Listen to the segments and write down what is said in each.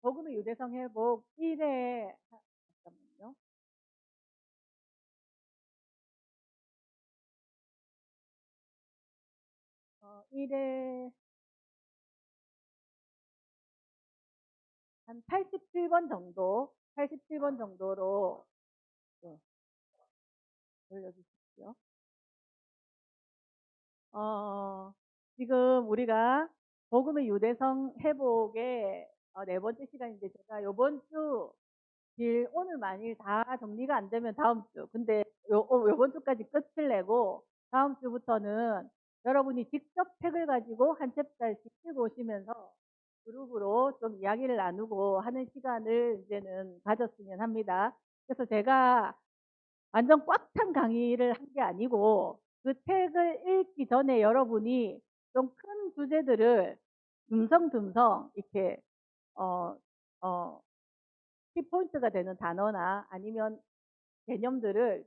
복음의 유대성 회복 1회 잠깐만요. 어, 1회 한 87번 정도, 87번 정도로 네, 올려주십시오. 지금 우리가 복음의 유대성 회복의 네 번째 시간인데 제가 요번 주 오늘 만일 다 정리가 안 되면 다음 주. 근데 요번 주까지 끝을 내고 다음 주부터는 여러분이 직접 책을 가지고 한 챕터씩 읽고 오시면서 그룹으로 좀 이야기를 나누고 하는 시간을 이제는 가졌으면 합니다. 그래서 제가 완전 꽉 찬 강의를 한 게 아니고 그 책을 읽기 전에 여러분이 좀 큰 주제들을 듬성듬성 이렇게 어, 어, 키포인트가 되는 단어나 아니면 개념들을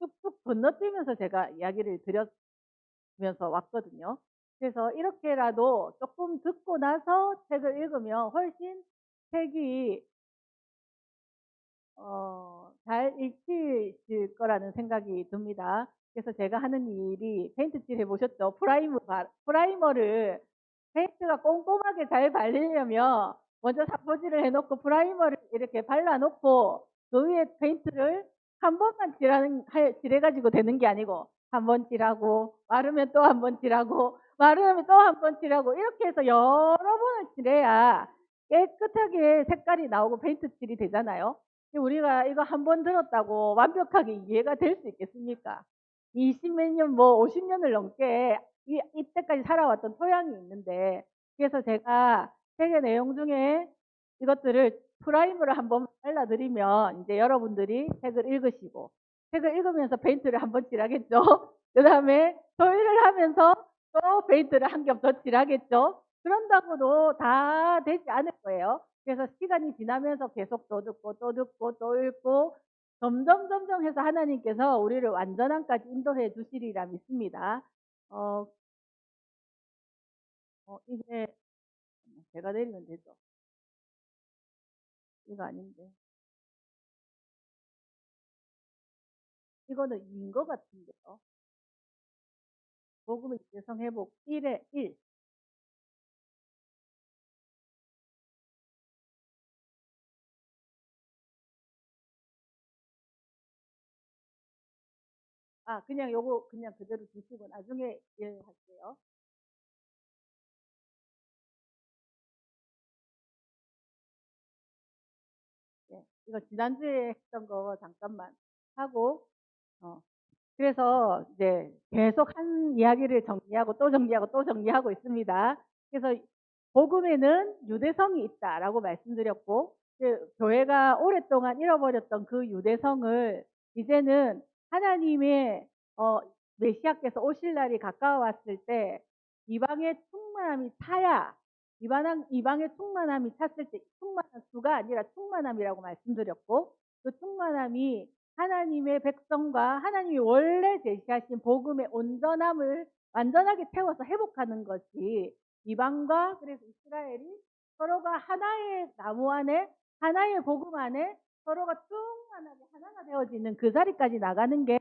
뚝뚝 건너뛰면서 제가 이야기를 드리면서 왔거든요. 그래서 이렇게라도 조금 듣고 나서 책을 읽으면 훨씬 책이 잘 읽히실 거라는 생각이 듭니다. 그래서 제가 하는 일이 페인트칠 해보셨죠? 프라이머를 페인트가 꼼꼼하게 잘 발리려면 먼저 사포질을 해놓고 프라이머를 이렇게 발라놓고 그 위에 페인트를 한 번만 칠해가지고 되는 게 아니고 한 번 칠하고 마르면 또 한 번 칠하고 마르면 또 한 번 칠하고 이렇게 해서 여러 번을 칠해야 깨끗하게 색깔이 나오고 페인트 칠이 되잖아요. 우리가 이거 한 번 들었다고 완벽하게 이해가 될 수 있겠습니까? 20몇 년, 뭐 50년을 넘게 이때까지 살아왔던 토양이 있는데, 그래서 제가 책의 내용 중에 이것들을 프라이머를 한번 알려드리면 이제 여러분들이 책을 읽으시고, 책을 읽으면서 페인트를 한번 칠하겠죠. 그 다음에 토의를 하면서 또 페인트를 한 겹 더 칠하겠죠. 그런다고도 다 되지 않을 거예요. 그래서 시간이 지나면서 계속 또 듣고 또 듣고 또 읽고 점점 해서 하나님께서 우리를 완전함까지 인도해 주시리라 믿습니다. 어, 이게 제가 내리면 되죠. 이거 아닌데. 이거는 2인 것 같은데요. 복음의 유대성 회복 1에 1. 아, 그냥 요거 그냥 그대로 두시고 나중에 할게요. 예, 이거 지난주에 했던 거 잠깐만 하고, 어, 그래서 이제 계속 한 이야기를 정리하고 또 정리하고 또 정리하고 있습니다. 그래서 복음에는 유대성이 있다라고 말씀드렸고, 교회가 오랫동안 잃어버렸던 그 유대성을 이제는 하나님의 메시아께서 오실 날이 가까워왔을 때 이방의 충만함이 차야, 이방의 충만함이 찼을 때 충만한 수가 아니라 충만함이라고 말씀드렸고, 그 충만함이 하나님의 백성과 하나님이 원래 제시하신 복음의 온전함을 완전하게 채워서 회복하는 것이 이방과 그래서 이스라엘이 서로가 하나의 나무 안에 하나의 복음 안에 서로가 충만하게 하나가 되어지는 그 자리까지 나가는 게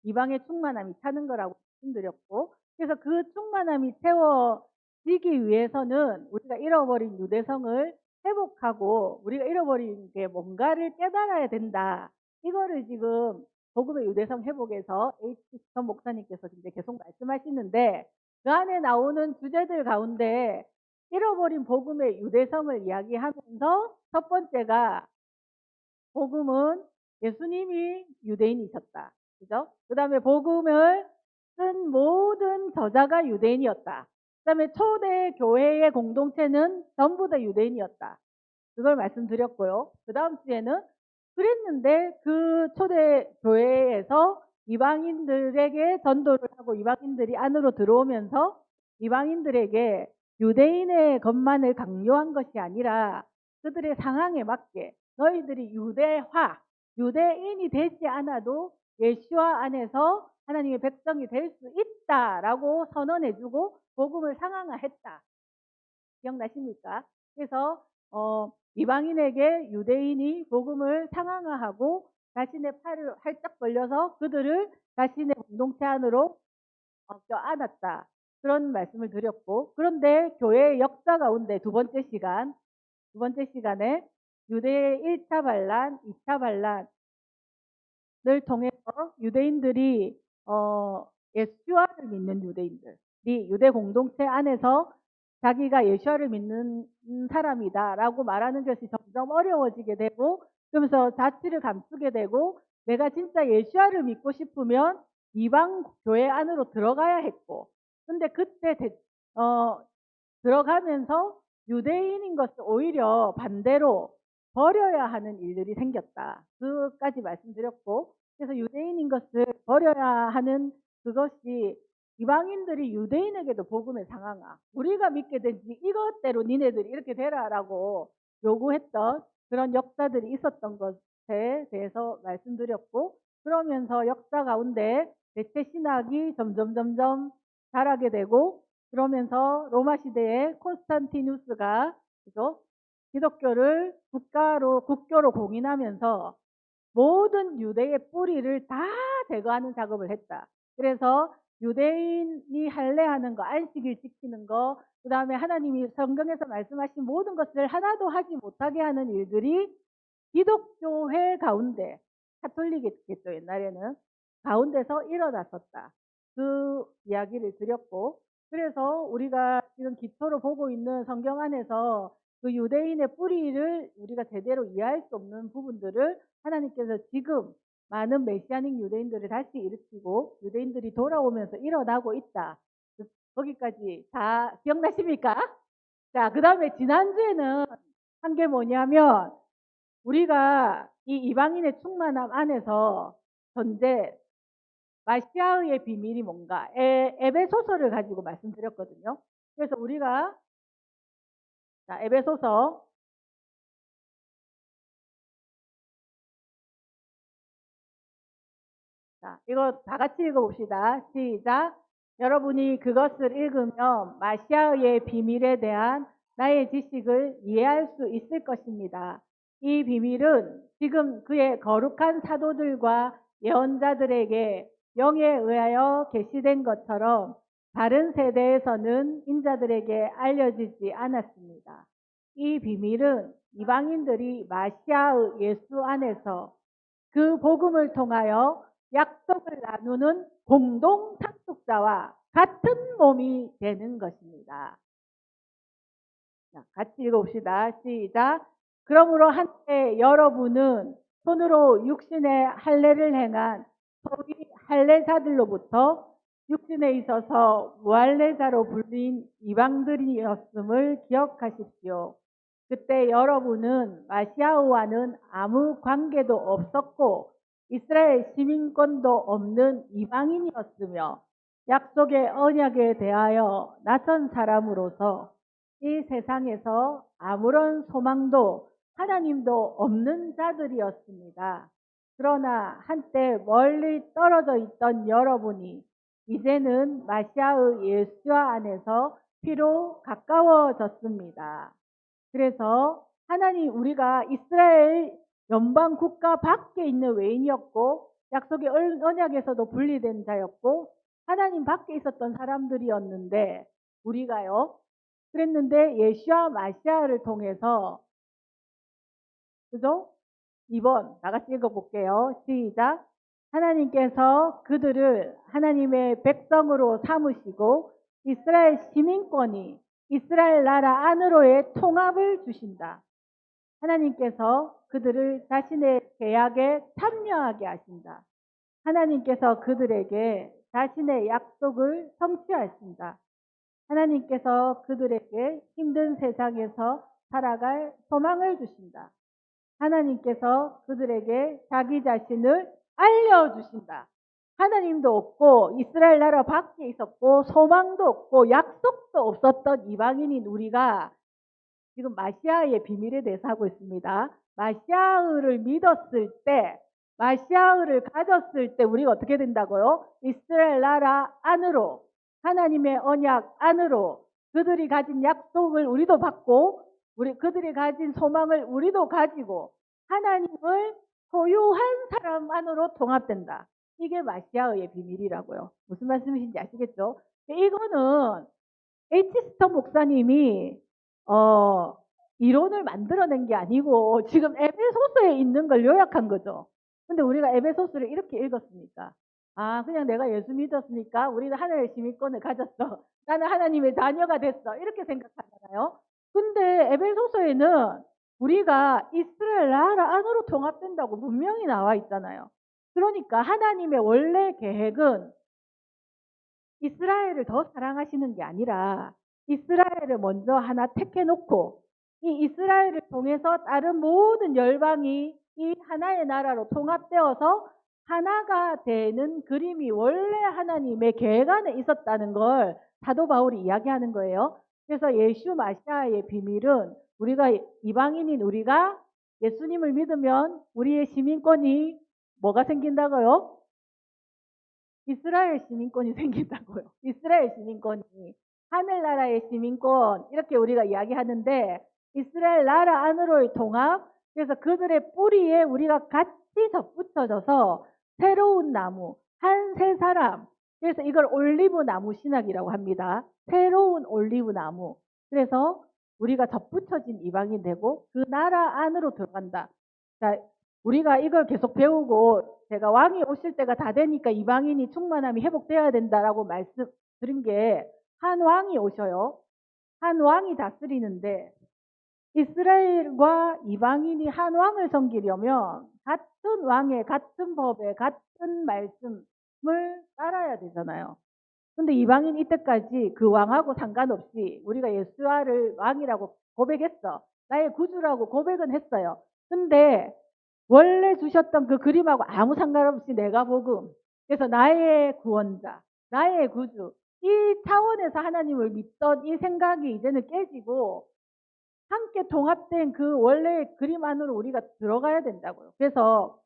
이방의 충만함이 차는 거라고 말씀드렸고, 그래서 그 충만함이 채워지기 위해서는 우리가 잃어버린 유대성을 회복하고 우리가 잃어버린 게 뭔가를 깨달아야 된다. 이거를 지금 복음의 유대성 회복에서 H. 전 목사님께서 이제 계속 말씀하시는데, 그 안에 나오는 주제들 가운데 잃어버린 복음의 유대성을 이야기하면서 첫 번째가 복음은 예수님이 유대인이셨다. 그죠? 그 다음에 복음을 쓴 모든 저자가 유대인이었다. 그 다음에 초대 교회의 공동체는 전부 다 유대인이었다. 그걸 말씀드렸고요. 그 다음 주에는 그랬는데 그 초대 교회에서 이방인들에게 전도를 하고 이방인들이 안으로 들어오면서 이방인들에게 유대인의 것만을 강요한 것이 아니라 그들의 상황에 맞게 너희들이 유대인이 되지 않아도 예수와 안에서 하나님의 백성이 될 수 있다라고 선언해주고 복음을 상황화했다. 기억나십니까? 그래서 이방인에게 유대인이 복음을 상항하고 자신의 팔을 활짝 벌려서 그들을 자신의 공동체 안으로 껴안았다. 그런 말씀을 드렸고, 그런데 교회의 역사 가운데 두 번째 시간에 유대의 1차 반란, 2차 반란을 통해서 유대인들이 예수와를 믿는 유대인들이 유대 공동체 안에서 자기가 예수와를 믿는 사람이다라고 말하는 것이 점점 어려워지게 되고, 그러면서 자취를 감추게 되고, 내가 진짜 예수와를 믿고 싶으면 이방 교회 안으로 들어가야 했고, 근데 그때 들어가면서 유대인인 것을 오히려 반대로 버려야 하는 일들이 생겼다. 그까지 말씀드렸고, 그래서 유대인인 것을 버려야 하는 그것이 이방인들이 유대인에게도 복음의 상황아, 우리가 믿게 된지 이것대로 니네들이 이렇게 되라라고 요구했던 그런 역사들이 있었던 것에 대해서 말씀드렸고, 그러면서 역사 가운데 대체 신학이 점점 자라게 되고, 그러면서 로마 시대에 콘스탄티누스가 그죠? 기독교를 국교로 공인하면서 모든 유대의 뿌리를 다 제거하는 작업을 했다. 그래서 유대인이 할례하는 거, 안식일 지키는 거, 그 다음에 하나님이 성경에서 말씀하신 모든 것을 하나도 하지 못하게 하는 일들이 기독교회 가운데, 카톨릭이겠죠 옛날에는, 가운데서 일어났었다. 그 이야기를 드렸고, 그래서 우리가 지금 기초로 보고 있는 성경 안에서 그 유대인의 뿌리를 우리가 제대로 이해할 수 없는 부분들을 하나님께서 지금 많은 메시아닉 유대인들을 다시 일으키고 유대인들이 돌아오면서 일어나고 있다. 거기까지 다 기억나십니까? 자, 그 다음에 지난주에는 한 게 뭐냐면, 우리가 이 이방인의 충만함 안에서 전제 마시아의 비밀이 뭔가, 에베소서를 가지고 말씀드렸거든요. 그래서 우리가 자, 에베소서 자, 이거 다 같이 읽어봅시다. 시작. 여러분이 그것을 읽으면 마시아의 비밀에 대한 나의 지식을 이해할 수 있을 것입니다. 이 비밀은 지금 그의 거룩한 사도들과 예언자들에게 영에 의하여 계시된 것처럼 다른 세대에서는 인자들에게 알려지지 않았습니다. 이 비밀은 이방인들이 마시아의 예수 안에서 그 복음을 통하여 약속을 나누는 공동 상속자와 같은 몸이 되는 것입니다. 자, 같이 읽어봅시다. 시작. 그러므로 한때 여러분은 손으로 육신의 할례를 행한 소위 할례자들로부터 육신에 있어서 무할례자로 불린 이방들이었음을 기억하십시오. 그때 여러분은 마시아와는 아무 관계도 없었고 이스라엘 시민권도 없는 이방인이었으며 약속의 언약에 대하여 낯선 사람으로서 이 세상에서 아무런 소망도 하나님도 없는 자들이었습니다. 그러나 한때 멀리 떨어져 있던 여러분이 이제는 마시아의 예수와 안에서 피로 가까워졌습니다. 그래서 하나님, 우리가 이스라엘 연방 국가 밖에 있는 외인이었고 약속의 언약에서도 분리된 자였고 하나님 밖에 있었던 사람들이었는데, 우리가요 그랬는데 예수와 마시아를 통해서, 그죠? 2번 다 같이 읽어볼게요. 시작. 하나님께서 그들을 하나님의 백성으로 삼으시고 이스라엘 시민권이 이스라엘 나라 안으로의 통합을 주신다. 하나님께서 그들을 자신의 계약에 참여하게 하신다. 하나님께서 그들에게 자신의 약속을 성취하신다. 하나님께서 그들에게 힘든 세상에서 살아갈 소망을 주신다. 하나님께서 그들에게 자기 자신을 알려주신다. 하나님도 없고 이스라엘 나라 밖에 있었고 소망도 없고 약속도 없었던 이방인인 우리가 지금 마시아의 비밀에 대해서 하고 있습니다. 마시아를 믿었을 때, 마시아를 가졌을 때 우리가 어떻게 된다고요? 이스라엘 나라 안으로, 하나님의 언약 안으로 그들이 가진 약속을 우리도 받고 그들이 가진 소망을 우리도 가지고 하나님을 소유한 사람 안으로 통합된다. 이게 마시아의 비밀이라고요. 무슨 말씀이신지 아시겠죠? 이거는 H스턴 목사님이 이론을 만들어낸 게 아니고 지금 에베소서에 있는 걸 요약한 거죠. 근데 우리가 에베소서를 이렇게 읽었으니까 그냥 내가 예수 믿었으니까 우리는 하나님의 시민권을 가졌어. 나는 하나님의 자녀가 됐어. 이렇게 생각하잖아요. 근데 에베소서에는 우리가 이스라엘 나라 안으로 통합된다고 분명히 나와 있잖아요. 그러니까 하나님의 원래 계획은 이스라엘을 더 사랑하시는 게 아니라 이스라엘을 먼저 하나 택해놓고 이 이스라엘을 통해서 다른 모든 열방이 이 하나의 나라로 통합되어서 하나가 되는 그림이 원래 하나님의 계획 안에 있었다는 걸 사도 바울이 이야기하는 거예요. 그래서 예수 마시아의 비밀은 우리가 이방인인 우리가 예수님을 믿으면 우리의 시민권이 뭐가 생긴다고요? 이스라엘 시민권이 생긴다고요. 이스라엘 시민권이 하늘나라의 시민권 이렇게 우리가 이야기하는데 이스라엘 나라 안으로의 통합 그래서 그들의 뿌리에 우리가 같이 덧붙여져서 새로운 나무 한 세 사람 그래서 이걸 올리브 나무 신학이라고 합니다. 새로운 올리브 나무 그래서 우리가 덧붙여진 이방인 되고 그 나라 안으로 들어간다. 자, 우리가 이걸 계속 배우고 제가 왕이 오실 때가 다 되니까 이방인이 충만함이 회복되어야 된다라고 말씀드린 게 한 왕이 오셔요. 한 왕이 다스리는데 이스라엘과 이방인이 한 왕을 섬기려면 같은 왕의 같은 법에 같은 말씀을 따라야 되잖아요. 근데 이방인 이때까지 그 왕하고 상관없이 우리가 예수와를 왕이라고 고백했어. 나의 구주라고 고백은 했어요. 근데 원래 주셨던 그 그림하고 아무 상관없이 내가 복음. 그래서 나의 구원자, 나의 구주. 이 차원에서 하나님을 믿던 이 생각이 이제는 깨지고 함께 통합된 그 원래의 그림 안으로 우리가 들어가야 된다고요. 그래서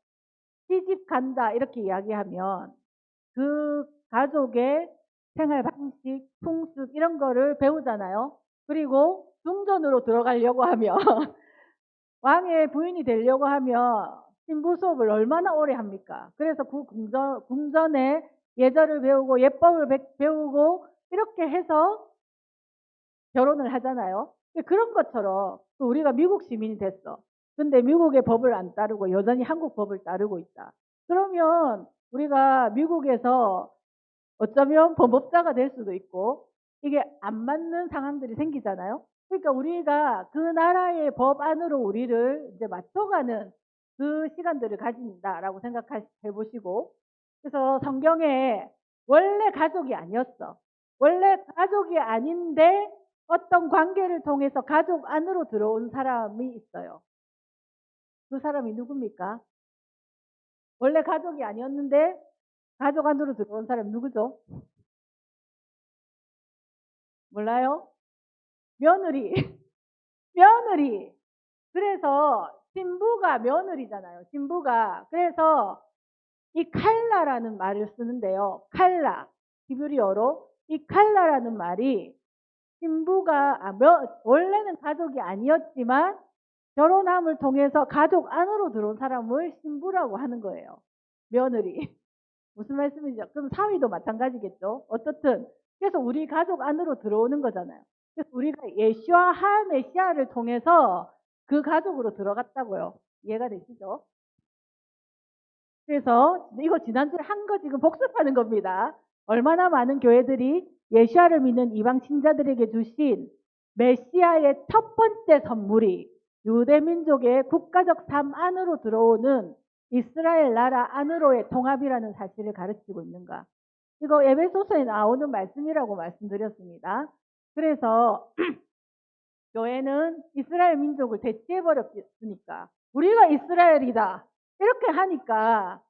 시집 간다 이렇게 이야기하면 그 가족의 생활 방식, 풍습 이런 거를 배우잖아요. 그리고 중전으로 들어가려고 하면 왕의 부인이 되려고 하면 신부 수업을 얼마나 오래 합니까? 그래서 그 궁전에 예절을 배우고 예법을 배우고 이렇게 해서 결혼을 하잖아요. 그런 것처럼 우리가 미국 시민이 됐어. 근데 미국의 법을 안 따르고 여전히 한국 법을 따르고 있다. 그러면 우리가 미국에서 어쩌면 범법자가 될 수도 있고 이게 안 맞는 상황들이 생기잖아요. 그러니까 우리가 그 나라의 법 안으로 우리를 이제 맞춰가는 그 시간들을 가진다라고 생각해 보시고 그래서 성경에 원래 가족이 아니었어. 원래 가족이 아닌데 어떤 관계를 통해서 가족 안으로 들어온 사람이 있어요. 그 사람이 누굽니까? 원래 가족이 아니었는데 가족 안으로 들어온 사람 누구죠? 몰라요? 며느리. 며느리. 그래서 신부가 며느리잖아요. 신부가. 그래서 이 칼라라는 말을 쓰는데요. 칼라. 히브리어로 이 칼라라는 말이 신부가 원래는 가족이 아니었지만 결혼함을 통해서 가족 안으로 들어온 사람을 신부라고 하는 거예요. 며느리. 무슨 말씀이죠? 그럼 사위도 마찬가지겠죠. 어떻든 그래서 우리 가족 안으로 들어오는 거잖아요. 그래서 우리가 예수와 하 메시아를 통해서 그 가족으로 들어갔다고요. 이해가 되시죠? 그래서 이거 지난주에 한 거 지금 복습하는 겁니다. 얼마나 많은 교회들이 예수와를 믿는 이방 신자들에게 주신 메시아의 첫 번째 선물이 유대민족의 국가적 삶 안으로 들어오는 이스라엘 나라 안으로의 통합이라는 사실을 가르치고 있는가. 이거 에베소서에 나오는 말씀이라고 말씀드렸습니다. 그래서 교회는 이스라엘 민족을 대체해버렸으니까 우리가 이스라엘이다 이렇게 하니까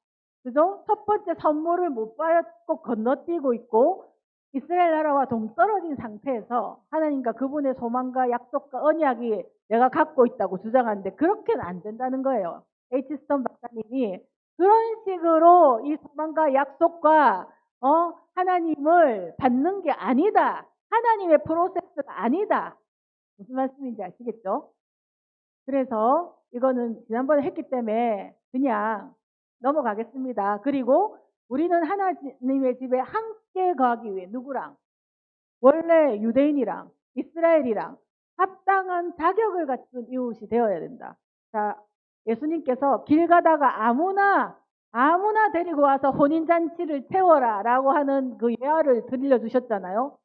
그죠? 첫 번째 선물을 못 받고 건너뛰고 있고 이스라엘 나라와 동떨어진 상태에서 하나님과 그분의 소망과 약속과 언약이 내가 갖고 있다고 주장하는데 그렇게는 안 된다는 거예요. H스턴 박사님이 그런 식으로 이 소망과 약속과 하나님을 받는 게 아니다. 하나님의 프로세스가 아니다. 무슨 말씀인지 아시겠죠? 그래서 이거는 지난번에 했기 때문에 그냥 넘어가겠습니다. 그리고 우리는 하나님의 집에 함께 거하기 위해 누구랑? 원래 유대인이랑 이스라엘이랑 합당한 자격을 갖춘 이웃이 되어야 된다. 자, 예수님께서 길 가다가 아무나 데리고 와서 혼인잔치를 채워라라고 하는 그 예화를 들려주셨잖아요.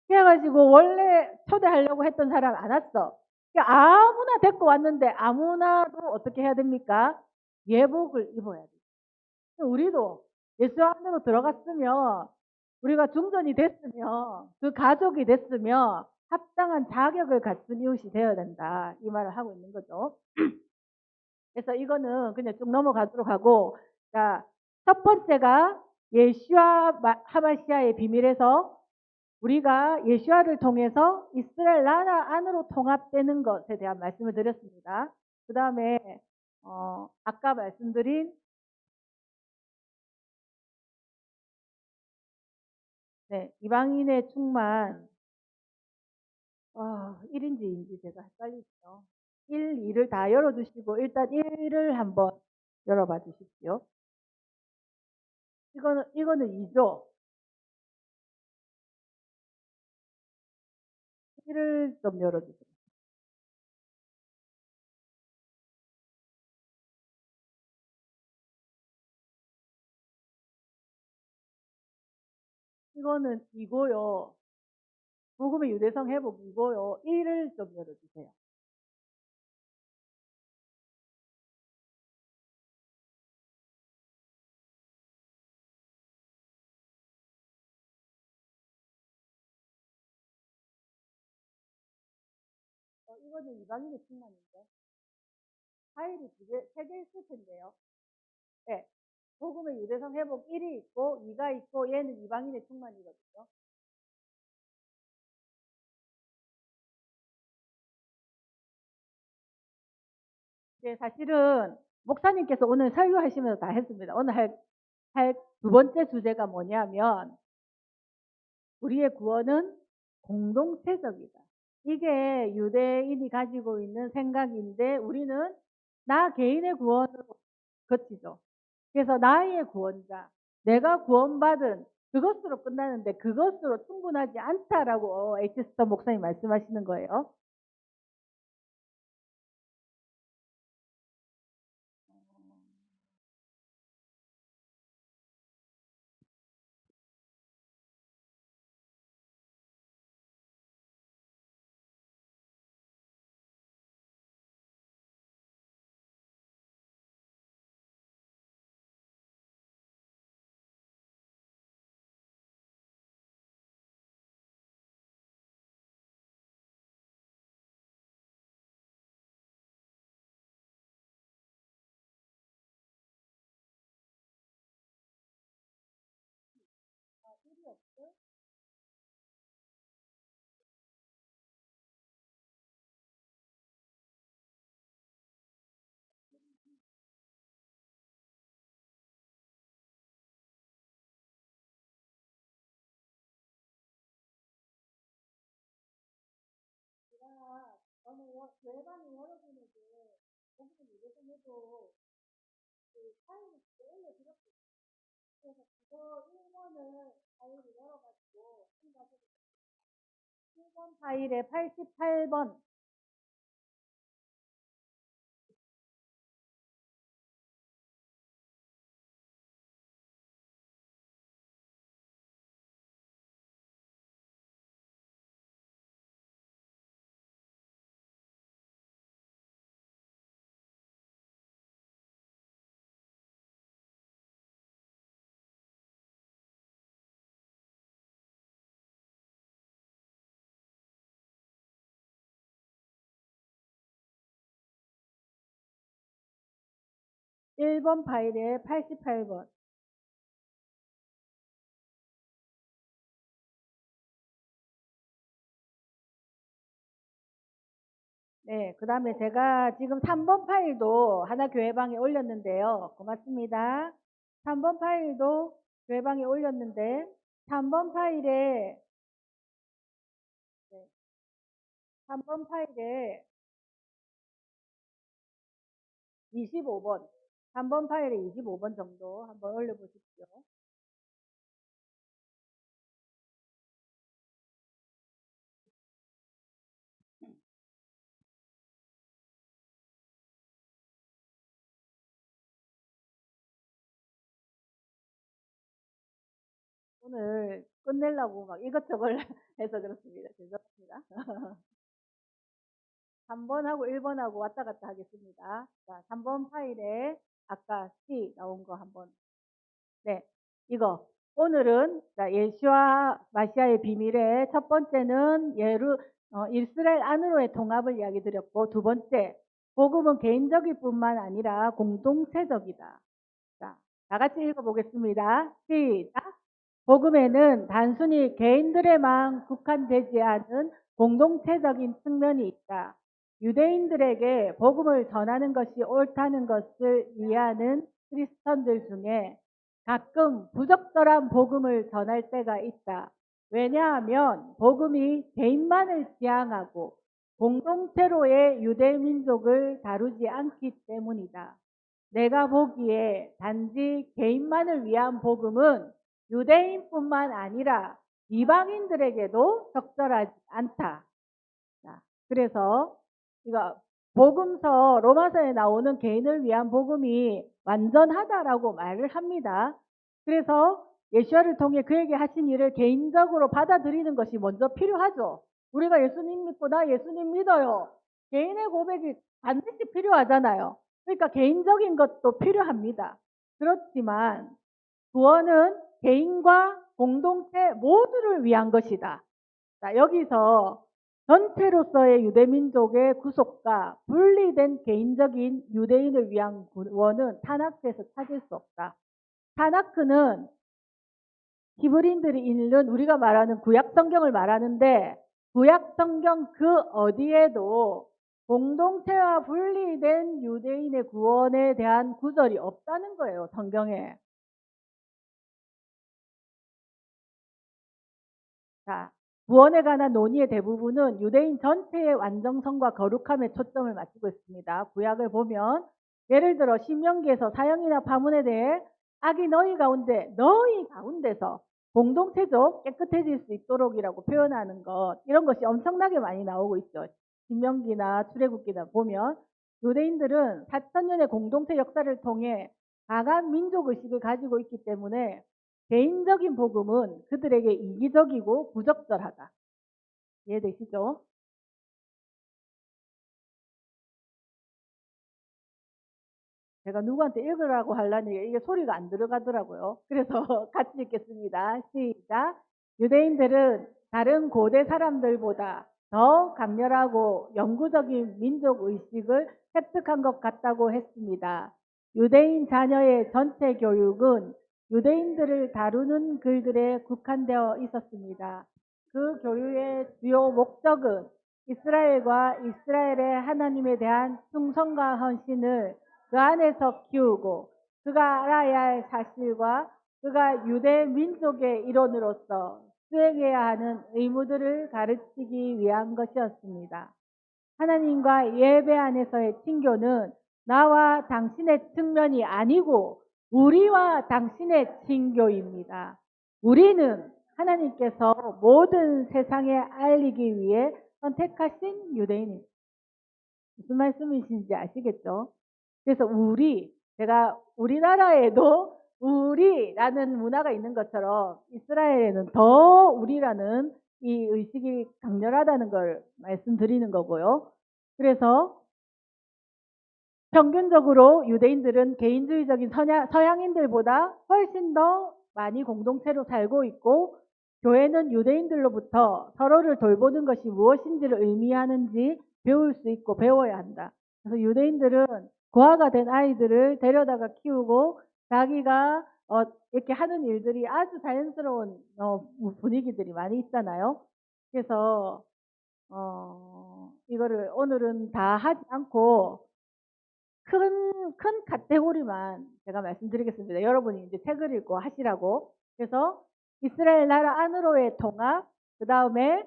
그래가지고 원래 초대하려고 했던 사람 안 왔어. 그러니까 아무나 데리고 왔는데 아무나도 어떻게 해야 됩니까? 예복을 입어야 돼. 우리도 예수 안으로 들어갔으면 우리가 중전이 됐으면 그 가족이 됐으면 합당한 자격을 갖춘 이웃이 되어야 된다. 이 말을 하고 있는 거죠. 그래서 이거는 그냥 쭉 넘어가도록 하고, 자, 첫 번째가 예슈아 하마시아의 비밀에서 우리가 예수와를 통해서 이스라엘 나라 안으로 통합되는 것에 대한 말씀을 드렸습니다. 그 다음에 아까 말씀드린 이방인의 충만 1인지 2인지 제가 헷갈리죠. 1, 2를 다 열어주시고 일단 1을 한번 열어봐 주십시오. 이거는 2죠. 1을 좀 열어주세요. 이거는 2고요. 복음의 유대성 회복 2고요. 1을 좀 열어주세요. 이거는 이방인의 충만인데. 파일이 세 개 있을 텐데요. 네. 복음의 유대성 회복 1이 있고 2가 있고 얘는 이방인의 충만이거든요. 네, 사실은 목사님께서 오늘 설교하시면서 다 했습니다. 오늘 할 두 번째 주제가 뭐냐면 우리의 구원은 공동체적이다. 이게 유대인이 가지고 있는 생각인데 우리는 나 개인의 구원으로 거치죠. 그래서 나의 구원자, 내가 구원받은 그것으로 끝나는데 그것으로 충분하지 않다라고 H스터 목사님 말씀하시는 거예요. 저는 외반이 여러분에게 복음을 유대성에도 그 파일을 올려드렸거든요. 그래서 그거 1번을 파일을 열어가지고 1번 파일에 88번 1번 파일에 88번. 네, 그 다음에 제가 지금 3번 파일도 하나 교회방에 올렸는데요. 고맙습니다. 3번 파일도 교회방에 올렸는데 3번 파일에 3번 파일에 25번, 3번 파일에 25번 정도 한번 올려보십시오. 오늘 끝내려고 막 이것저것 해서 그렇습니다. 죄송합니다. 3번하고 1번하고 왔다 갔다 하겠습니다. 자, 3번 파일에 아까 C 나온 거 한번. 네, 이거. 오늘은 자, 예수와 마시아의 비밀의 첫 번째는 이스라엘 안으로의 통합을 이야기 드렸고, 두 번째, 복음은 개인적일 뿐만 아니라 공동체적이다. 자, 다 같이 읽어보겠습니다. 시작. 복음에는 단순히 개인들에만 국한되지 않은 공동체적인 측면이 있다. 유대인들에게 복음을 전하는 것이 옳다는 것을 이해하는 크리스천들 중에 가끔 부적절한 복음을 전할 때가 있다. 왜냐하면 복음이 개인만을 지향하고 공동체로의 유대 민족을 다루지 않기 때문이다. 내가 보기에 단지 개인만을 위한 복음은 유대인뿐만 아니라 이방인들에게도 적절하지 않다. 자, 그래서 이거 복음서 로마서에 나오는 개인을 위한 복음이 완전하다라고 말을 합니다. 그래서 예수와를 통해 그에게 하신 일을 개인적으로 받아들이는 것이 먼저 필요하죠. 우리가 예수님 믿고 나 예수님 믿어요. 개인의 고백이 반드시 필요하잖아요. 그러니까 개인적인 것도 필요합니다. 그렇지만 구원은 개인과 공동체 모두를 위한 것이다. 자, 여기서 전체로서의 유대민족의 구속과 분리된 개인적인 유대인을 위한 구원은 타나크에서 찾을 수 없다. 타나크는 히브리인들이 읽는 우리가 말하는 구약 성경을 말하는데 구약 성경 그 어디에도 공동체와 분리된 유대인의 구원에 대한 구절이 없다는 거예요, 성경에. 자, 구원에 관한 논의의 대부분은 유대인 전체의 완전성과 거룩함에 초점을 맞추고 있습니다. 구약을 보면 예를 들어 신명기에서 사형이나 파문에 대해 악이 너희 가운데서 공동체적 깨끗해질 수 있도록이라고 표현하는 것, 이런 것이 엄청나게 많이 나오고 있죠. 신명기나 출애굽기나 보면 유대인들은 4,000년의 공동체 역사를 통해 강한 민족의식을 가지고 있기 때문에 개인적인 복음은 그들에게 이기적이고 부적절하다. 이해되시죠? 제가 누구한테 읽으라고 하려니 이게 소리가 안 들어가더라고요. 그래서 같이 읽겠습니다. 시작. 유대인들은 다른 고대 사람들보다 더 강렬하고 영구적인 민족 의식을 획득한 것 같다고 했습니다. 유대인 자녀의 전체 교육은 유대인들을 다루는 글들에 국한되어 있었습니다. 그 교육의 주요 목적은 이스라엘과 이스라엘의 하나님에 대한 충성과 헌신을 그 안에서 키우고 그가 알아야 할 사실과 그가 유대 민족의 일원으로서 수행해야 하는 의무들을 가르치기 위한 것이었습니다. 하나님과 예배 안에서의 친교는 나와 당신의 측면이 아니고 우리와 당신의 친교입니다. 우리는 하나님께서 모든 세상에 알리기 위해 선택하신 유대인입니다. 무슨 말씀이신지 아시겠죠? 그래서 제가 우리나라에도 우리라는 문화가 있는 것처럼 이스라엘에는 더 우리라는 이 의식이 강렬하다는 걸 말씀드리는 거고요. 그래서 평균적으로 유대인들은 개인주의적인 서양인들보다 훨씬 더 많이 공동체로 살고 있고 교회는 유대인들로부터 서로를 돌보는 것이 무엇인지를 의미하는지 배울 수 있고 배워야 한다. 그래서 유대인들은 고아가 된 아이들을 데려다가 키우고 자기가 이렇게 하는 일들이 아주 자연스러운 분위기들이 많이 있잖아요. 그래서 이거를 오늘은 다 하지 않고 큰 카테고리만 제가 말씀드리겠습니다. 여러분이 이제 책을 읽고 하시라고. 그래서 이스라엘 나라 안으로의 통합, 그 다음에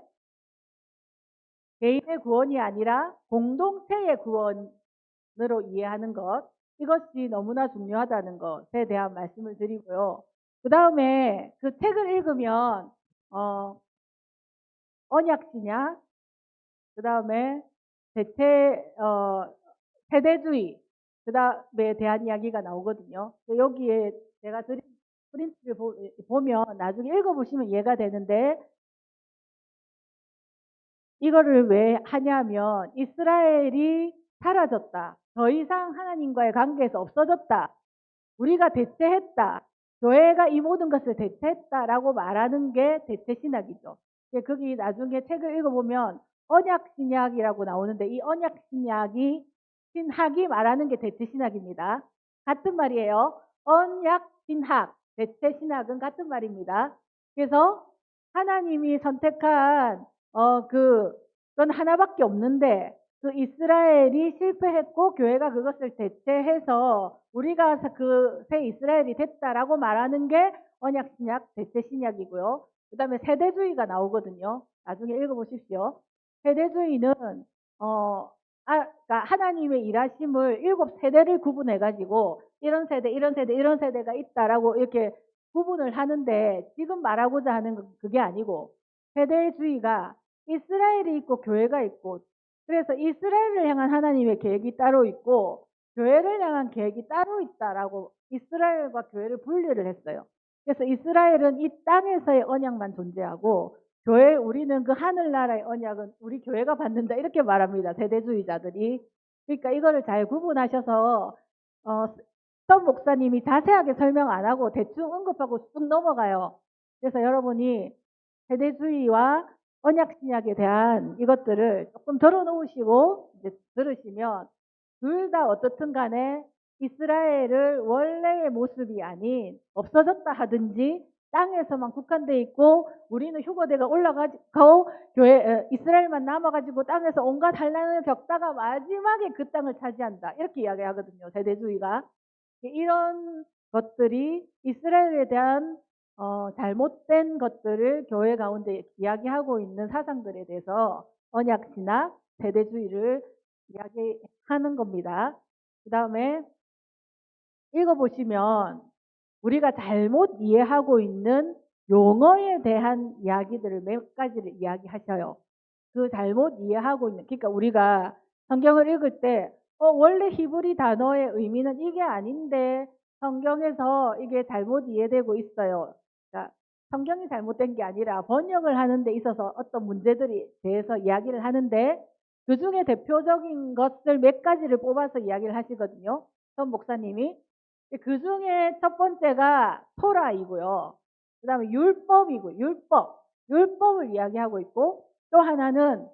개인의 구원이 아니라 공동체의 구원으로 이해하는 것, 이것이 너무나 중요하다는 것에 대한 말씀을 드리고요. 그 다음에 그 책을 읽으면 언약신약, 그 다음에 세대주의, 그 다음에 대한 이야기가 나오거든요. 여기에 제가 드린 프린트를 보면 나중에 읽어보시면 이해가 되는데, 이거를 왜 하냐면 이스라엘이 사라졌다. 더 이상 하나님과의 관계에서 없어졌다. 우리가 대체했다. 교회가 이 모든 것을 대체했다라고 말하는 게 대체 신학이죠. 거기 나중에 책을 읽어보면 언약 신약이라고 나오는데, 이 언약 신약이 신학이 말하는 게 대체 신학입니다. 같은 말이에요. 언약 신학, 대체 신학은 같은 말입니다. 그래서 하나님이 선택한 그건 하나밖에 없는데, 그 이스라엘이 실패했고 교회가 그것을 대체해서 우리가 그 새 이스라엘이 됐다라고 말하는 게 언약 신약, 대체 신약이고요. 그 다음에 세대주의가 나오거든요. 나중에 읽어보십시오. 세대주의는 그러니까 하나님의 일하심을 7세대를 구분해가지고 이런 세대, 이런 세대, 이런 세대가 있다라고 이렇게 구분을 하는데, 지금 말하고자 하는 건 그게 아니고, 세대주의가 이스라엘이 있고 교회가 있고, 그래서 이스라엘을 향한 하나님의 계획이 따로 있고 교회를 향한 계획이 따로 있다라고 이스라엘과 교회를 분리를 했어요. 그래서 이스라엘은 이 땅에서의 언약만 존재하고 우리는 그 하늘나라의 언약은 우리 교회가 받는다, 이렇게 말합니다. 세대주의자들이. 그러니까 이거를 잘 구분하셔서 선 목사님이 자세하게 설명 안 하고 대충 언급하고 쑥 넘어가요. 그래서 여러분이 세대주의와 언약 신약에 대한 이것들을 조금 덜어놓으시고 이제 들으시면, 둘 다 어떻든 간에 이스라엘을 원래의 모습이 아닌 없어졌다 하든지 땅에서만 국한돼 있고 우리는 휴거대가 올라가고 이스라엘만 남아가지고 땅에서 온갖 환난을 겪다가 마지막에 그 땅을 차지한다, 이렇게 이야기하거든요. 세대주의가. 이런 것들이 이스라엘에 대한 잘못된 것들을 교회 가운데 이야기하고 있는 사상들에 대해서 언약신학, 세대주의를 이야기하는 겁니다. 그 다음에 읽어보시면 우리가 잘못 이해하고 있는 용어에 대한 이야기들을 몇 가지를 이야기하셔요. 그 잘못 이해하고 있는, 그러니까 우리가 성경을 읽을 때 원래 히브리 단어의 의미는 이게 아닌데 성경에서 이게 잘못 이해되고 있어요. 그러니까 성경이 잘못된 게 아니라 번역을 하는 데 있어서 어떤 문제들에 대해서 이야기를 하는데, 그 중에 대표적인 것들 몇 가지를 뽑아서 이야기를 하시거든요. 선 목사님이. 그 중에 첫 번째가 토라이고요. 그 다음에 율법이고, 율법을 이야기하고 있고, 또 하나는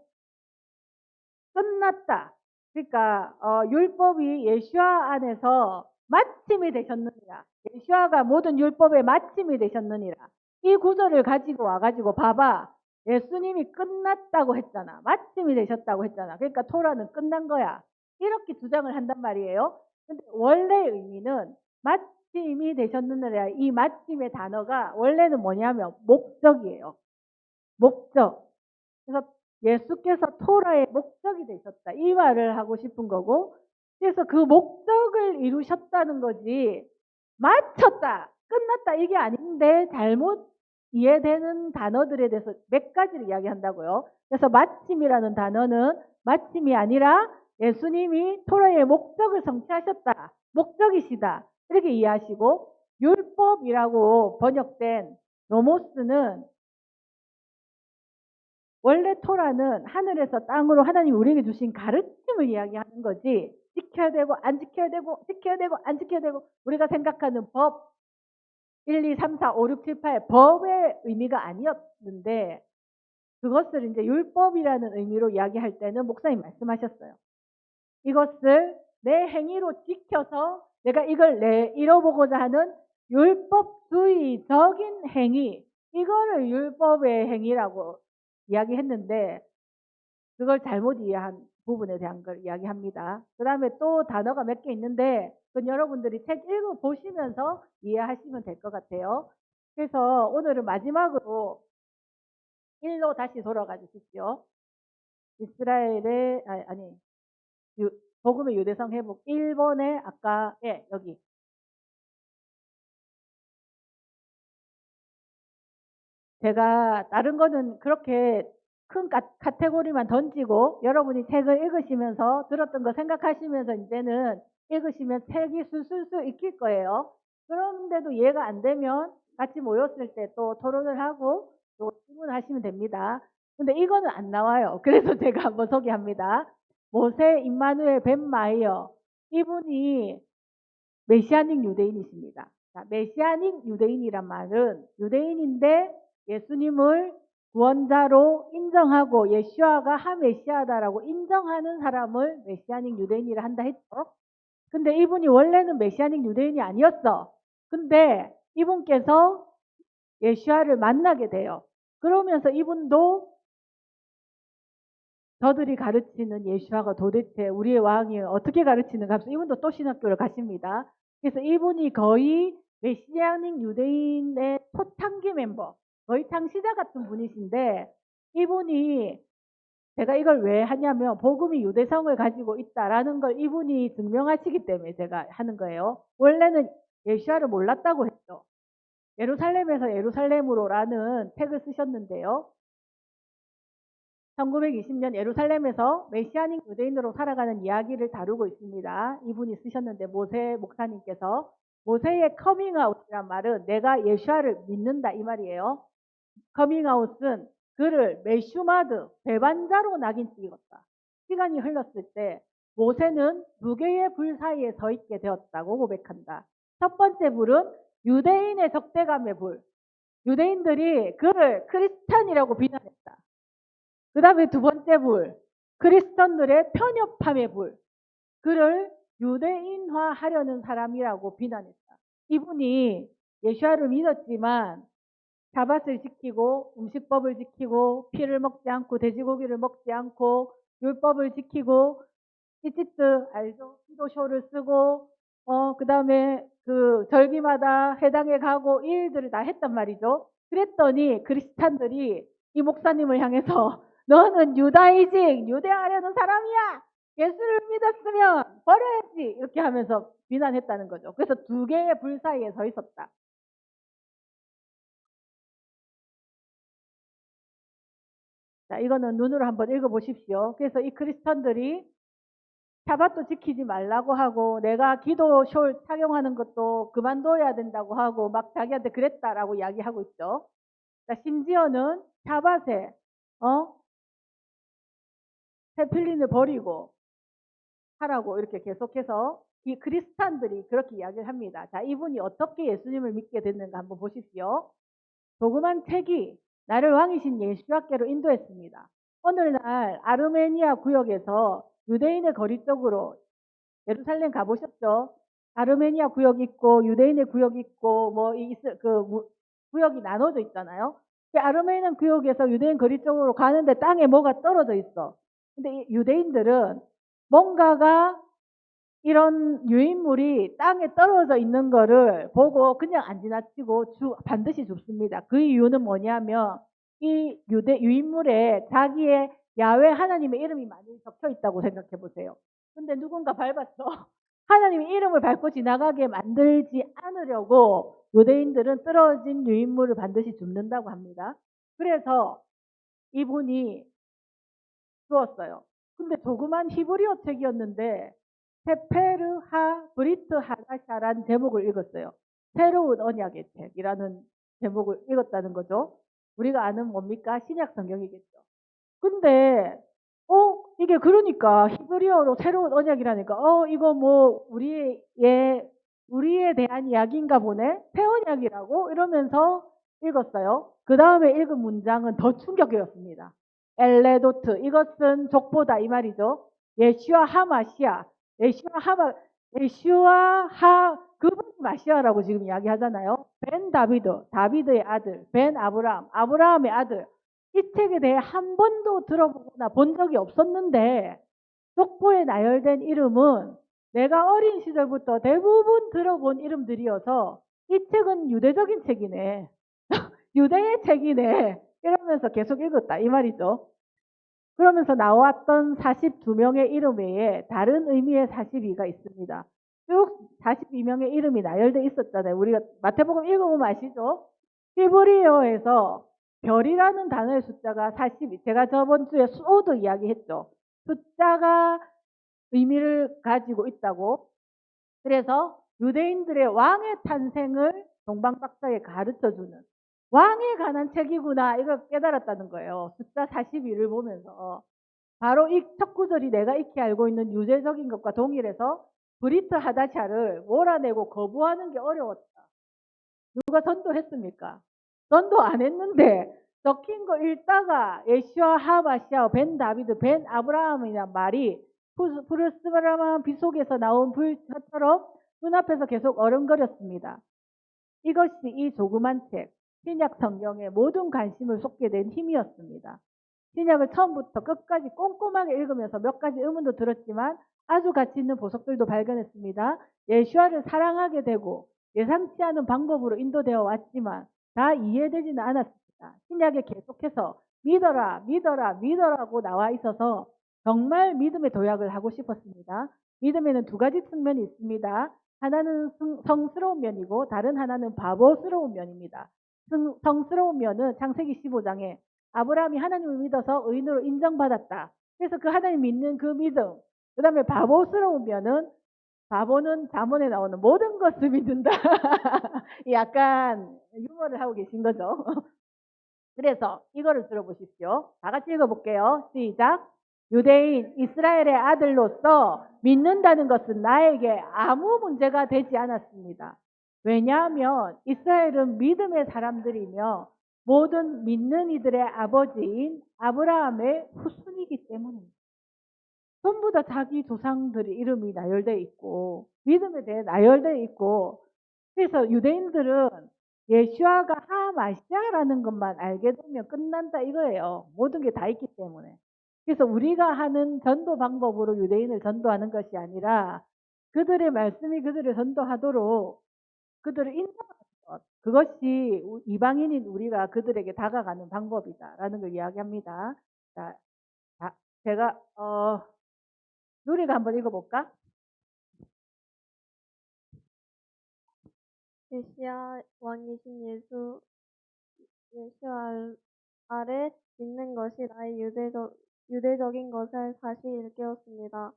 끝났다. 그러니까 율법이 예수와 안에서 마침이 되셨느니라. 예수와가 모든 율법의 마침이 되셨느니라. 이 구절을 가지고 와가지고 봐봐. 예수님이 끝났다고 했잖아. 마침이 되셨다고 했잖아. 그러니까 토라는 끝난 거야. 이렇게 주장을 한단 말이에요. 근데 원래 의미는 마침이 되셨느니라. 이 마침의 단어가 원래는 뭐냐면 목적이에요. 목적. 그래서 예수께서 토라의 목적이 되셨다, 이 말을 하고 싶은 거고, 그래서 그 목적을 이루셨다는 거지 마쳤다, 끝났다 이게 아닌데, 잘못 이해되는 단어들에 대해서 몇 가지를 이야기한다고요. 그래서 마침이라는 단어는 마침이 아니라 예수님이 토라의 목적을 성취하셨다, 목적이시다, 이렇게 이해하시고, 율법이라고 번역된 노모스는 원래 토라는 하늘에서 땅으로 하나님이 우리에게 주신 가르침을 이야기하는 거지, 지켜야 되고 안 지켜야 되고 지켜야 되고 안 지켜야 되고 우리가 생각하는 법 1, 2, 3, 4, 5, 6, 7, 8 법의 의미가 아니었는데, 그것을 이제 율법이라는 의미로 이야기할 때는 목사님 말씀하셨어요. 이것을 내 행위로 지켜서 내가 이걸 이뤄보고자 하는 율법주의적인 행위, 이거를 율법의 행위라고 이야기했는데, 그걸 잘못 이해한 부분에 대한 걸 이야기합니다. 그 다음에 또 단어가 몇 개 있는데 그건 여러분들이 책 읽어보시면서 이해하시면 될 것 같아요. 그래서 오늘은 마지막으로 1로 다시 돌아가 주십시오. 이스라엘의 복음의 유대성 회복 1번에 아까 여기 제가 다른 거는 그렇게 큰 카테고리만 던지고 여러분이 책을 읽으시면서 들었던 거 생각하시면서 이제는 읽으시면 책이 술술술 익힐 거예요. 그런데도 이해가 안 되면 같이 모였을 때 또 토론을 하고 또 질문하시면 됩니다. 근데 이거는 안 나와요. 그래서 제가 한번 소개합니다. 모세 임마누엘 벤 마이어, 이분이 메시아닉 유대인이십니다. 자, 메시아닉 유대인이란 말은 유대인인데 예수님을 구원자로 인정하고 예수아가 하메시아다라고 인정하는 사람을 메시아닉 유대인이라 한다 했죠. 근데 이분이 원래는 메시아닉 유대인이 아니었어. 근데 이분께서 예수아를 만나게 돼요. 그러면서 이분도 저들이 가르치는 예수아가 도대체 우리의 왕이 어떻게 가르치는가 하면서 이분도 또 신학교를 가십니다. 그래서 이분이 거의 메시아닉 유대인의 초창기 멤버, 거의 창시자 같은 분이신데, 이분이 제가 이걸 왜 하냐면 복음이 유대성을 가지고 있다라는 걸 이분이 증명하시기 때문에 제가 하는 거예요. 원래는 예수아를 몰랐다고 했죠. 예루살렘에서 예루살렘으로라는 책을 쓰셨는데요. 1920년 예루살렘에서 메시아닉 유대인으로 살아가는 이야기를 다루고 있습니다. 이분이 쓰셨는데 모세 목사님께서 모세의 커밍아웃이란 말은 내가 예수아를 믿는다 이 말이에요. 커밍아웃은 그를 메슈마드 배반자로 낙인 찍었다. 시간이 흘렀을 때 모세는 두 개의 불 사이에 서 있게 되었다고 고백한다. 첫 번째 불은 유대인의 적대감의 불. 유대인들이 그를 크리스찬이라고 비난했다. 그 다음에 두 번째 불, 크리스천들의 편협함의 불. 그를 유대인화하려는 사람이라고 비난했다. 이분이 예수아를 믿었지만 사밧을 지키고 음식법을 지키고 피를 먹지 않고 돼지고기를 먹지 않고 율법을 지키고 히치트 알죠? 기도쇼를 쓰고 그 다음에 그 절기마다 회당에 가고 이 일들을 다 했단 말이죠. 그랬더니 크리스찬들이 이 목사님을 향해서 너는 유다이직 유대하려는 사람이야. 예수를 믿었으면 버려야지 이렇게 하면서 비난했다는 거죠. 그래서 두 개의 불 사이에 서 있었다. 자, 이거는 눈으로 한번 읽어보십시오. 그래서 이 크리스천들이 샤밧도 지키지 말라고 하고 내가 기도 숄 착용하는 것도 그만둬야 된다고 하고 막 자기한테 그랬다라고 이야기하고 있죠. 자, 심지어는 샤밧에 테플린을 버리고 하라고 이렇게 계속해서 이 크리스찬들이 그렇게 이야기를 합니다. 자, 이분이 어떻게 예수님을 믿게 됐는가 한번 보십시오. 조그만 책이 나를 왕이신 예수님께로 인도했습니다. 오늘날 아르메니아 구역에서 유대인의 거리 쪽으로 예루살렘 가보셨죠? 아르메니아 구역 있고 유대인의 구역 있고 구역이 나눠져 있잖아요. 아르메니아 구역에서 유대인 거리 쪽으로 가는데 땅에 뭐가 떨어져 있어. 근데 유대인들은 뭔가가 이런 유인물이 땅에 떨어져 있는 거를 보고 그냥 안 지나치고 반드시 줍습니다. 그 이유는 뭐냐면 이 유인물에 자기의 야훼 하나님의 이름이 많이 적혀 있다고 생각해 보세요. 근데 누군가 밟았어. 하나님의 이름을 밟고 지나가게 만들지 않으려고 유대인들은 떨어진 유인물을 반드시 줍는다고 합니다. 그래서 이분이 주었어요. 근데 조그만 히브리어 책이었는데 세페르 하 브리트 하다샤라는 제목을 읽었어요. 새로운 언약의 책이라는 제목을 읽었다는 거죠. 우리가 아는 뭡니까? 신약 성경이겠죠. 근데 이게 그러니까 히브리어로 새로운 언약이라니까 이거 뭐 우리에 대한 이야기인가 보네. 새 언약이라고 이러면서 읽었어요. 그 다음에 읽은 문장은 더 충격이었습니다. 엘레도트 이것은 족보다 이 말이죠. 예슈아 하마시아 예슈아 그분이 마시아라고 지금 이야기하잖아요. 벤 다비드의 아들, 벤 아브라함의 아들. 이 책에 대해 한 번도 들어보거나 본 적이 없었는데 족보에 나열된 이름은 내가 어린 시절부터 대부분 들어본 이름들이어서 이 책은 유대적인 책이네. 유대의 책이네. 이러면서 계속 읽었다 이 말이죠. 그러면서 나왔던 42명의 이름 외에 다른 의미의 42가 있습니다. 쭉 42명의 이름이 나열돼 있었잖아요. 우리가 마태복음 읽어보면 아시죠? 히브리어에서 별이라는 단어의 숫자가 42. 제가 저번 주에 수도 이야기했죠. 숫자가 의미를 가지고 있다고. 그래서 유대인들의 왕의 탄생을 동방박사에 가르쳐주는 왕에 관한 책이구나 이걸 깨달았다는 거예요. 숫자 42를 보면서. 바로 이 첫 구절이 내가 익히 알고 있는 유대적인 것과 동일해서 브리트 하다샤를 몰아내고 거부하는 게 어려웠다. 누가 전도했습니까? 전도 안 했는데 적힌 거 읽다가 예시와 하마시아 벤 다비드 벤 아브라함이란 말이 푸르스바라만 빗속에서 나온 불처럼 눈앞에서 계속 어른거렸습니다. 이것이 이 조그만 책 신약 성경의 모든 관심을 쏟게 된 힘이었습니다. 신약을 처음부터 끝까지 꼼꼼하게 읽으면서 몇 가지 의문도 들었지만 아주 가치 있는 보석들도 발견했습니다. 예수와를 사랑하게 되고 예상치 않은 방법으로 인도되어 왔지만 다 이해되지는 않았습니다. 신약에 계속해서 믿어라, 믿어라, 믿어라고 나와 있어서 정말 믿음의 도약을 하고 싶었습니다. 믿음에는 두 가지 측면이 있습니다. 하나는 성스러운 면이고 다른 하나는 바보스러운 면입니다. 성스러운 면은 창세기 15장에 아브라함이 하나님을 믿어서 의인으로 인정받았다. 그래서 그 하나님 믿는 그 믿음. 그 다음에 바보스러운 면은 바보는 잠언에 나오는 모든 것을 믿는다. 약간 유머를 하고 계신 거죠. 그래서 이거를 들어보십시오. 다 같이 읽어볼게요. 시작. 유대인 이스라엘의 아들로서 믿는다는 것은 나에게 아무 문제가 되지 않았습니다. 왜냐하면 이스라엘은 믿음의 사람들이며 모든 믿는 이들의 아버지인 아브라함의 후손이기 때문입니다. 전부 다 자기 조상들의 이름이 나열되어 있고 믿음에 대해 나열되어 있고 그래서 유대인들은 예수아가 하마시아라는 것만 알게 되면 끝난다 이거예요. 모든 게 다 있기 때문에. 그래서 우리가 하는 전도 방법으로 유대인을 전도하는 것이 아니라 그들의 말씀이 그들을 전도하도록 그들을 인정하는 것. 그것이 이방인인 우리가 그들에게 다가가는 방법이다라는 걸 이야기합니다. 자, 제가 누리가 한번 읽어볼까? 메시아 왕이신 예수 아래 믿는 것이 나의 유대적인 것을 다시 일깨웠습니다.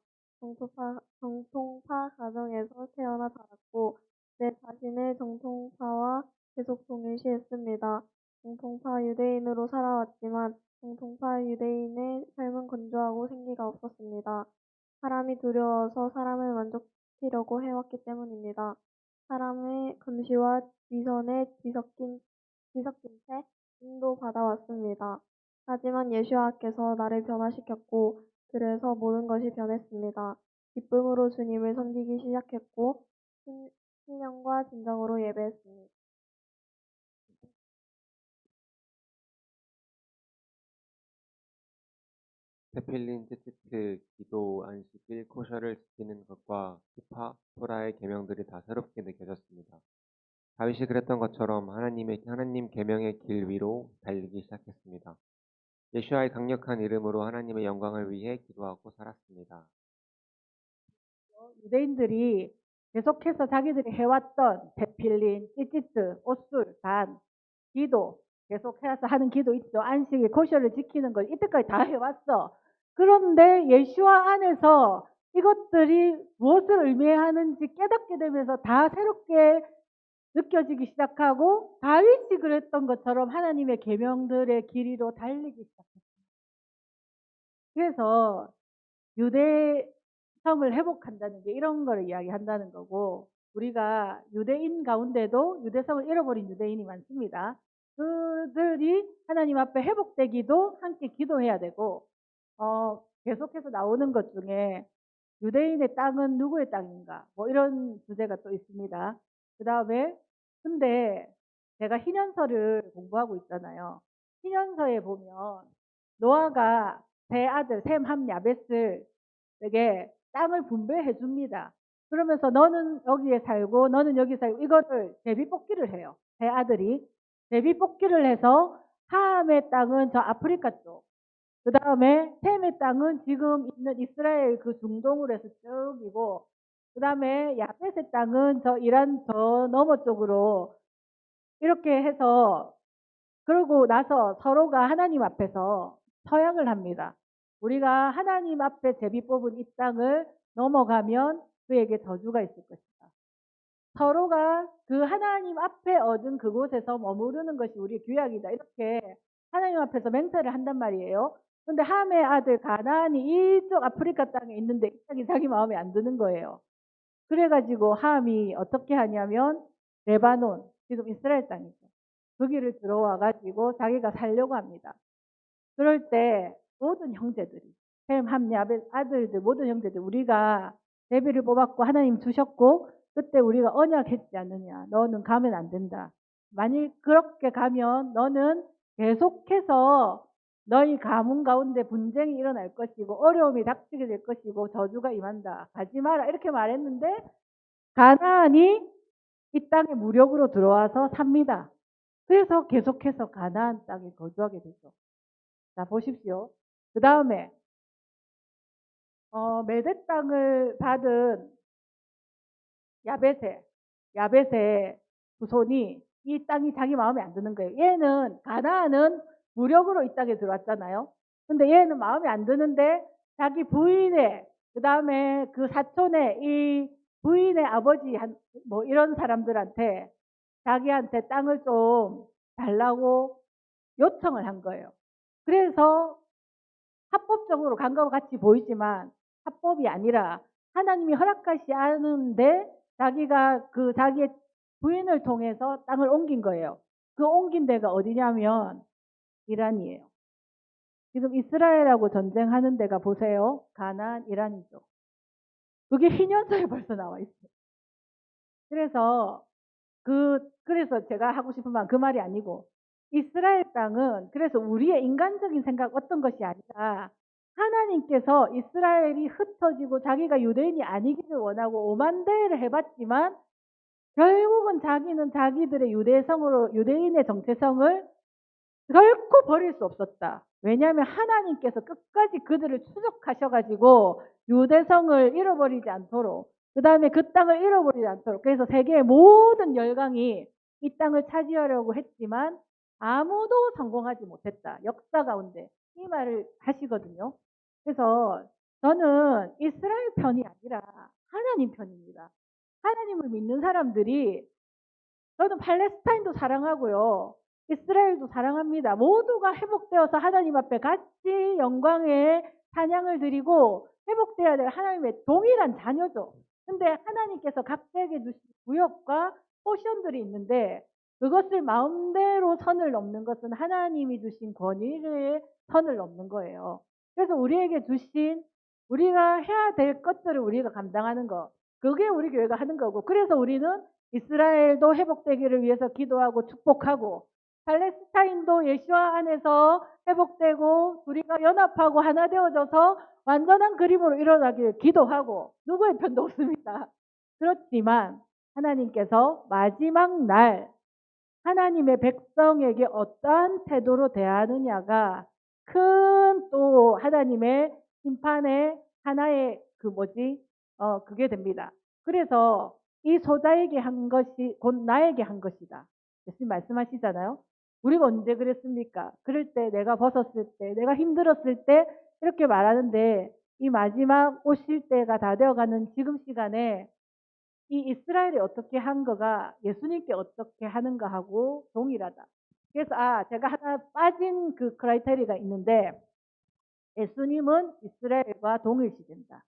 정통파 가정에서 태어나 자랐고 내 자신을 정통파와 계속 동일시했습니다. 정통파 유대인으로 살아왔지만 정통파 유대인의 삶은 건조하고 생기가 없었습니다. 사람이 두려워서 사람을 만족시키려고 해왔기 때문입니다. 사람의 금시와 위선에 뒤섞인 채 인도받아왔습니다. 하지만 예수와께서 나를 변화시켰고 그래서 모든 것이 변했습니다. 기쁨으로 주님을 섬기기 시작했고 신령과 진정으로 예배했습니다. 테필린, 찌찌트, 기도, 안식일, 코셔를 지키는 것과 키파, 토라의 계명들이 다 새롭게 느껴졌습니다. 다윗이 그랬던 것처럼 하나님 계명의 길 위로 달리기 시작했습니다. 예수와의 강력한 이름으로 하나님의 영광을 위해 기도하고 살았습니다. 유대인들이 계속해서 자기들이 해왔던 테필린, 찌찌트, 옷술, 단, 기도 계속해서 하는 기도 있죠. 안식일, 코셔를 지키는 걸 이때까지 다 해왔어. 그런데 예수와 안에서 이것들이 무엇을 의미하는지 깨닫게 되면서 다 새롭게 느껴지기 시작하고 다윗이 그랬던 것처럼 하나님의 계명들의 길이로 달리기 시작했습니다. 그래서 유대성을 회복한다는 게 이런 걸 이야기한다는 거고 우리가 유대인 가운데도 유대성을 잃어버린 유대인이 많습니다. 그들이 하나님 앞에 회복되기도 함께 기도해야 되고 계속해서 나오는 것 중에 유대인의 땅은 누구의 땅인가 뭐 이런 주제가 또 있습니다. 그 다음에 근데 제가 희년서를 공부하고 있잖아요. 희년서에 보면 노아가 세 아들 셈, 함, 야벳을에게 땅을 분배해 줍니다. 그러면서 너는 여기에 살고 너는 여기 살고 이거를 제비뽑기를 해요. 세 아들이 제비뽑기를 해서 함의 땅은 저 아프리카 쪽 그 다음에 셈의 땅은 지금 있는 이스라엘 그 중동으로 해서 쭉이고, 그 다음에 야벳의 땅은 저 이란 저 너머 쪽으로 이렇게 해서, 그러고 나서 서로가 하나님 앞에서 서약을 합니다. 우리가 하나님 앞에 제비 뽑은 이 땅을 넘어가면 그에게 저주가 있을 것이다. 서로가 그 하나님 앞에 얻은 그곳에서 머무르는 것이 우리의 규약이다. 이렇게 하나님 앞에서 맹세를 한단 말이에요. 근데 함의 아들 가나안이 이쪽 아프리카 땅에 있는데 이 땅이 자기 마음에 안 드는 거예요. 그래가지고 함이 어떻게 하냐면 레바논, 지금 이스라엘 땅이죠. 거기를 들어와가지고 자기가 살려고 합니다. 그럴 때 모든 형제들이, 셈, 함, 야벳 아들들, 모든 형제들, 우리가 레비를 뽑았고 하나님 주셨고 그때 우리가 언약했지 않느냐. 너는 가면 안 된다. 만일 그렇게 가면 너는 계속해서 너희 가문 가운데 분쟁이 일어날 것이고 어려움이 닥치게 될 것이고 저주가 임한다. 가지 마라. 이렇게 말했는데 가나안이 이 땅에 무력으로 들어와서 삽니다. 그래서 계속해서 가나안 땅에 거주하게 되죠. 자, 보십시오. 그 다음에 메대 땅을 받은 야벳의 후손이 이 땅이 자기 마음에 안 드는 거예요. 얘는 가나안은 무력으로 이 땅에 들어왔잖아요. 근데 얘는 마음에 안 드는데 자기 부인의 그 다음에 그 사촌의 이 부인의 아버지 뭐 이런 사람들한테 자기한테 땅을 좀 달라고 요청을 한 거예요. 그래서 합법적으로 간 것 같이 보이지만 합법이 아니라 하나님이 허락하지 않은데 자기가 그 자기의 부인을 통해서 땅을 옮긴 거예요. 그 옮긴 데가 어디냐면 이란이에요. 지금 이스라엘하고 전쟁하는 데가 보세요. 가나안, 이란이죠. 그게 희년서에 벌써 나와 있어요. 그래서 제가 하고 싶은 말 그 말이 아니고 이스라엘 땅은 그래서 우리의 인간적인 생각 어떤 것이 아니라 하나님께서 이스라엘이 흩어지고 자기가 유대인이 아니기를 원하고 오만대를 해봤지만 결국은 자기는 자기들의 유대인의 정체성을 결코 버릴 수 없었다. 왜냐하면 하나님께서 끝까지 그들을 추적하셔가지고 유대성을 잃어버리지 않도록 그 다음에 그 땅을 잃어버리지 않도록 그래서 세계의 모든 열강이 이 땅을 차지하려고 했지만 아무도 성공하지 못했다. 역사 가운데 이 말을 하시거든요. 그래서 저는 이스라엘 편이 아니라 하나님 편입니다. 하나님을 믿는 사람들이 저는 팔레스타인도 사랑하고요. 이스라엘도 사랑합니다. 모두가 회복되어서 하나님 앞에 같이 영광의 찬양을 드리고 회복되어야 될 하나님의 동일한 자녀죠. 근데 하나님께서 각자에게 주신 구역과 포션들이 있는데 그것을 마음대로 선을 넘는 것은 하나님이 주신 권위의 선을 넘는 거예요. 그래서 우리에게 주신 우리가 해야 될 것들을 우리가 감당하는 거. 그게 우리 교회가 하는 거고. 그래서 우리는 이스라엘도 회복되기를 위해서 기도하고 축복하고 팔레스타인도 예수와 안에서 회복되고 우리가 연합하고 하나 되어져서 완전한 그림으로 일어나길 기도하고 누구의 편도 없습니다. 그렇지만 하나님께서 마지막 날 하나님의 백성에게 어떠한 태도로 대하느냐가 큰 또 하나님의 심판의 하나의 그게 됩니다. 그래서 이 소자에게 한 것이 곧 나에게 한 것이다. 예수님 말씀하시잖아요. 우리가 언제 그랬습니까? 그럴 때 내가 벗었을 때 내가 힘들었을 때 이렇게 말하는데 이 마지막 오실 때가 다 되어가는 지금 시간에 이 이스라엘이 어떻게 한 거가 예수님께 어떻게 하는가 하고 동일하다. 그래서 제가 하나 빠진 그 크라이테리가 있는데 예수님은 이스라엘과 동일시된다.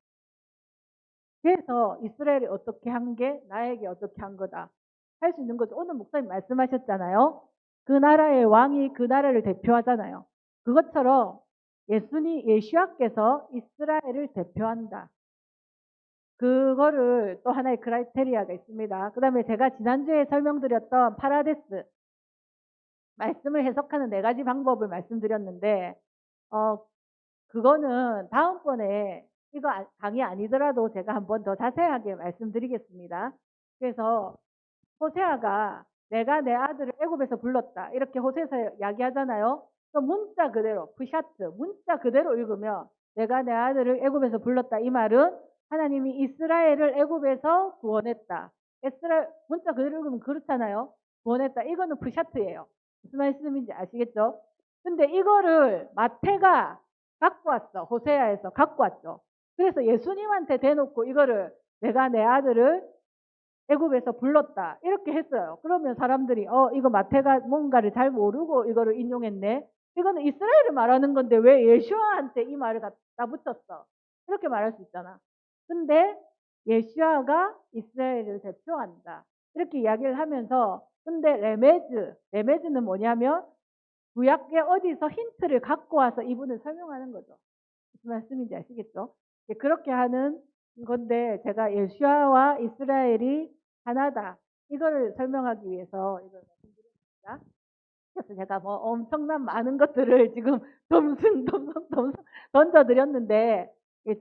그래서 이스라엘이 어떻게 한 게 나에게 어떻게 한 거다. 할 수 있는 거죠. 오늘 목사님 말씀하셨잖아요. 그 나라의 왕이 그 나라를 대표하잖아요. 그것처럼 예수와께서 이스라엘을 대표한다. 그거를 또 하나의 크라이테리아가 있습니다. 그 다음에 제가 지난주에 설명드렸던 파라데스 말씀을 해석하는 4가지 방법을 말씀드렸는데 그거는 다음번에 이거 강의 아니더라도 제가 한 번 더 자세하게 말씀드리겠습니다. 그래서 호세아가 내가 내 아들을 애굽에서 불렀다. 이렇게 호세아서 이야기하잖아요. 또 문자 그대로 푸샤트 문자 그대로 읽으면 내가 내 아들을 애굽에서 불렀다 이 말은 하나님이 이스라엘을 애굽에서 구원했다. 문자 그대로 읽으면 그렇잖아요. 구원했다. 이거는 푸샤트예요. 무슨 말씀인지 아시겠죠? 근데 이거를 마태가 갖고 왔어. 호세아에서 갖고 왔죠. 그래서 예수님한테 대놓고 이거를 내가 내 아들을 애굽에서 불렀다. 이렇게 했어요. 그러면 사람들이 이거 마태가 뭔가를 잘 모르고 이거를 인용했네. 이거는 이스라엘을 말하는 건데 왜 예수아한테 이 말을 갖다 붙였어? 이렇게 말할 수 있잖아. 근데 예수아가 이스라엘을 대표한다. 이렇게 이야기를 하면서 근데 레메즈는 뭐냐면 구약의 어디서 힌트를 갖고 와서 이분을 설명하는 거죠. 무슨 말씀인지 아시겠죠? 그렇게 하는 건데 제가 예수아와 이스라엘이 하나다. 이거를 설명하기 위해서 이걸 말씀드렸습니다. 그래서 제가 뭐 엄청난 많은 것들을 지금 덤성 던져드렸는데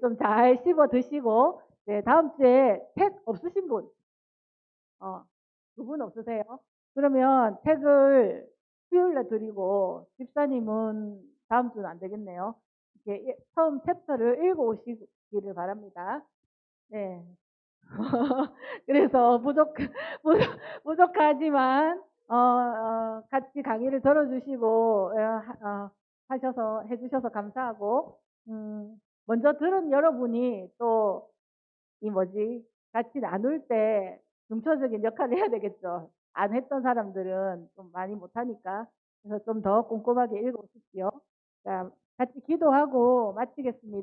좀 잘 씹어 드시고 다음 주에 책 없으신 분? 두 분 없으세요? 그러면 책을 수요일에 드리고 집사님은 다음 주는 안 되겠네요. 이렇게 처음 챕터를 읽어오시기를 바랍니다. 네. 그래서 부족하지만 같이 강의를 들어주시고 해주셔서 감사하고 먼저 들은 여러분이 또 같이 나눌 때 중초적인 역할을 해야 되겠죠. 안 했던 사람들은 좀 많이 못하니까 그래서 좀 더 꼼꼼하게 읽어오십시오. 자, 같이 기도하고 마치겠습니다.